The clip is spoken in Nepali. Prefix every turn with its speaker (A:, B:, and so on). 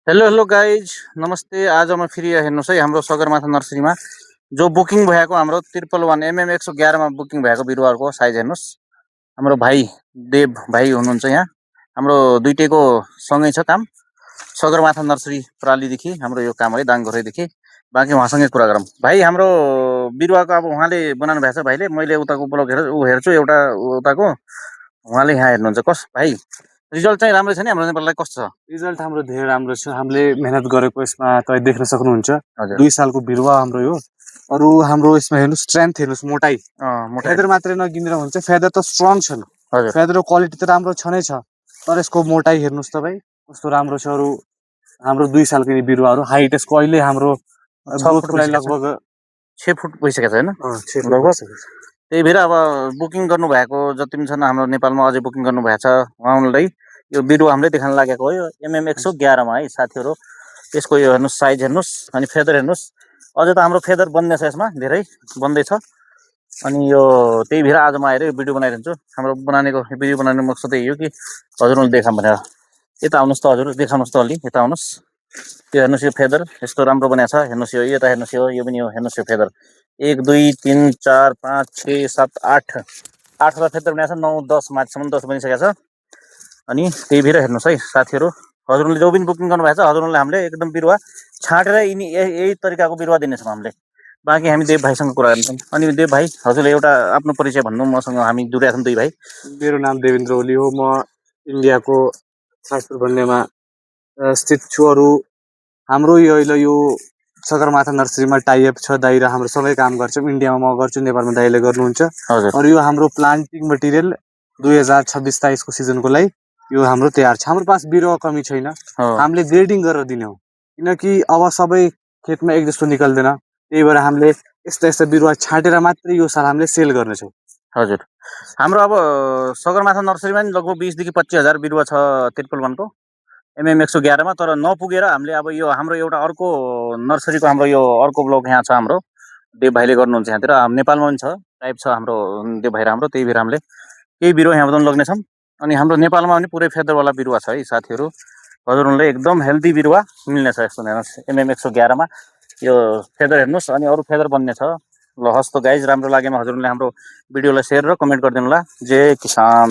A: हेलो हेलो गाइज नमस्ते। आज म फेरि हेर्नुहोस् है हाम्रो सगरमाथा नर्सरीमा जो बुकिङ भएको हाम्रो 111 MM 111 मा बुकिङ भएको बिरुवाहरूको साइज हेर्नुहोस्। हाम्रो भाइ देव भाइ हुनुहुन्छ यहाँ। हाम्रो दुईटैको सँगै छ काम। सगरमाथा नर्सरी प्रालीदेखि हाम्रो यो काम है दाङघोरैदेखि। बाँकी उहाँसँगै कुरा गरौँ। भाइ हाम्रो बिरुवाको अब उहाँले बनाउनु भएको छ भाइले। मैले उताको ब्लग हेर्छु एउटा उताको उहाँले यहाँ हेर्नुहुन्छ। कस भाइ रिजल्ट चाहिँ राम्रै छ नि हाम्रो नेपाललाई कस्तो छ?
B: रिजल्ट हाम्रो धेरै राम्रो छ। हामीले मेहनत गरेको यसमा तपाईँ देख्न सक्नुहुन्छ।
A: हजुर
B: 2 सालको बिरुवा हाम्रो यो। अरू हाम्रो यसमा हेर्नुहोस् स्ट्रेन्थ हेर्नुहोस्, मोटाइ
A: मोटाइ
B: फेदर मात्रै नगिनेर हुन्छ। फेदर त स्ट्रङ छन्,
A: हजुर
B: फेदरको क्वालिटी त राम्रो छ नै छ, तर यसको मोटाइ हेर्नुहोस् तपाईँ कस्तो राम्रो छ। अरू हाम्रो 2 सालको यी बिरुवाहरू हाइट यसको अहिले हाम्रो
A: 6 फुट
B: ग्रोथको लागि
A: भइसकेको छ।
B: लगभग
A: 6 फुट भइसकेको छ होइन
B: 6 फुट
A: लगभग।
B: भइसक्यो।
A: त्यही भएर अब बुकिङ गर्नुभएको जति पनि छन् हाम्रो नेपालमा अझै बुकिङ गर्नुभएको छ उहाँलाई यो बिरुवा हामीले देखाउन लागेको हो। यो MM 111 मा है साथीहरू। यसको यो हेर्नुहोस् साइज हेर्नुहोस् अनि फेदर हेर्नुहोस्। अझै त हाम्रो फेदर बन्ने छ, यसमा धेरै बन्दैछ। अनि यो त्यही भएर आज म आएर यो भिडियो बनाइरहन्छु। हाम्रो बनाउनेको भिडियो बनाउने मकसद यही हो कि हजुरहरूले देखाऊँ भनेर। यता आउनुहोस् त हजुर, देखाउनुहोस् त अलि यता आउनुहोस्। यो हेर्नुहोस् यो फेदर यस्तो राम्रो बनाएको छ। हेर्नुहोस् यो यता हेर्नुहोस् यो पनि हो। हेर्नुहोस् यो फेदर 1 2 3 4 5 6 7 8 8वटा फेदर बनाएको छ। 9 10 माथिसम्म 10 बनिसकेको छ। अनि त्यही भएर हेर्नुहोस् है साथीहरू, हजुरहरूले जो पनि बुकिङ गर्नुभएको छ हजुरहरूले हामीले एकदम बिरुवा छाँटेर यही तरिकाको बिरुवा दिनेछौँ हामीले। बाँकी हामी देव भाइसँग कुरा गर्छौँ। अनि देव भाइ हजुरले एउटा आफ्नो परिचय भन्नु। मसँग हामी जुरेका छौँ 2 भाइ।
B: मेरो नाम देवेन्द्र ओली हो। म इन्डियाको खासपुर भन्नेमा स्थित छु। अरू हाम्रो यो अहिले यो सगरमाथा नर्सरीमा टाइअप छ। दाइ र हाम्रो सबै काम गर्छौँ। इन्डियामा म गर्छु, नेपालमा दाइले गर्नुहुन्छ। अरू यो हाम्रो प्लान्टिङ मटेरियल 2026-27 को सिजनको लागि यो हाम्रो तयार छ। हाम्रो पास बिरुवा कमी छैन। हामीले ग्रेडिङ गरेर दिने हो, किनकि अब सबै खेतमा एक जस्तो निकल्दैन। त्यही भएर हामीले यस्ता यस्ता बिरुवा छाँटेर मात्रै यो साल हामीले सेल गर्नेछौँ।
A: हजुर हाम्रो अब सगरमाथा नर्सरीमा नि लगभग 20 देखि 25 हजार बिरुवा छ 111 को MM 111 मा। तर नपुगेर हामीले अब यो हाम्रो एउटा अर्को नर्सरीको हाम्रो यो अर्को ब्लक यहाँ छ। हाम्रो देव भाइले गर्नुहुन्छ यहाँतिर। नेपालमा पनि छ टाइप छ हाम्रो देव भाइ राम्रो। त्यही भएर हामीले केही बिरुवा यहाँ बताउन लग्नेछौँ। अनि हाम्रो नेपालमा पनि पुरै फेदरवाला बिरुवा छ है साथीहरू। हजुरहरूले एकदम हेल्दी बिरुवा मिल्नेछ। यस्तो हेर्नुहोस् MM 111 मा यो फेदर हेर्नुहोस्। अनि अरू फेदर बन्ने छ। ल हस् त गाइज, राम्रो लागेमा हजुरहरूले हाम्रो भिडियोलाई सेयर र कमेन्ट गरिदिनु होला। जय किसान।